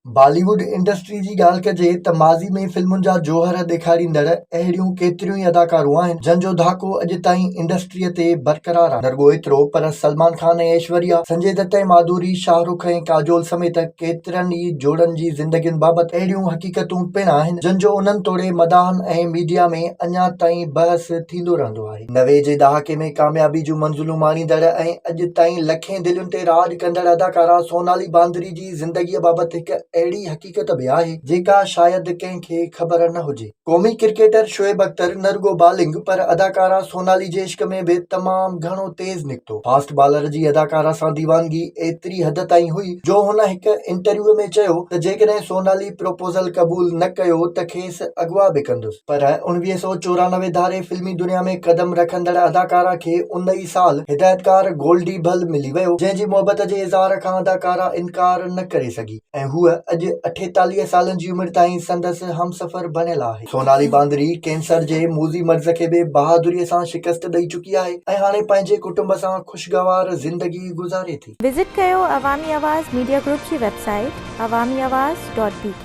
Bollywood industry जी ॻाल्हि कजे त माज़ी में फिल्मुनि जा जौहर ॾेखारींदड़ अहिड़ियूं केतिरियूं ई अदाकारूं आहिनि जंहिंजो धाको अॼु ताईं इंडस्ट्रीअ ते बरक़रार आहे। न रुॻो एतिरो पर सलमान खान ऐं ऐश्वर्या, संजय दत्त ऐं माधुरी, शाहरुख ऐं काजोल समेत केतिरनि ई जोड़नि जी ज़िंदगियुनि बाबति अहिड़ियूं हक़ीक़तूं पिण आहिनि जंहिंजो उन्हनि तोड़े मदाहनि ऐं मीडिया में अञा ताईं बहस थींदो रहंदो आहे। 90 जे दहाके में कामयाबी जूं मंज़िलूं माणींदड़ ऐं अॼु ताईं लखें दिलुनि ते राॼ कंदड़ अदाकारा सोनाली बांदरी जी ज़िंदगीअ बाबति हिकु अहिड़ी हक़ीक़त बि आहे जेका शायदि कंहिंखे ख़बर न हुजे। क़ौमी क्रिकेटर शोएब अख्तर न रुॻो बॉलिंग पर अदाकारा सोनाली जे इश्क में बि तमामु घणो तेज़ निकितो। फास्ट बॉलर जी अदाकारा सां दीवानगी एतिरी हद ताईं हुई जो हुन हिकु इंटरव्यू में चयो त जेकॾहिं सोनाली प्रपोज़ल क़बूल न कयो त खेसि अॻवा बि कंदुसि। पर 1994 धारे फिल्मी दुनिया में क़दम रखंदड़ अदाकारा खे उन ई साल हिदायतकार गोल्डी बल मिली वियो जंहिंजी मुहबत जे इज़हार खां अदाकारा इनकार न करे सघी ऐं हूअ अॼु 48 सालनि जी उमिरि ताईं संदसि हमसफ़र बणियल आहे। सोनाली बांदरी कैंसर जे मूज़ी मर्ज़ खे बि बहादुरीअ सां शिकस्त ॾेई चुकी आहे ऐं हाणे पंहिंजे कुटुंब सां ख़ुशगवार ज़िंदगी गुज़ारे थी। विज़िट कयो अवामी आवाज़ मीडिया ग्रुप जी वेबसाइट awamiawaz.pk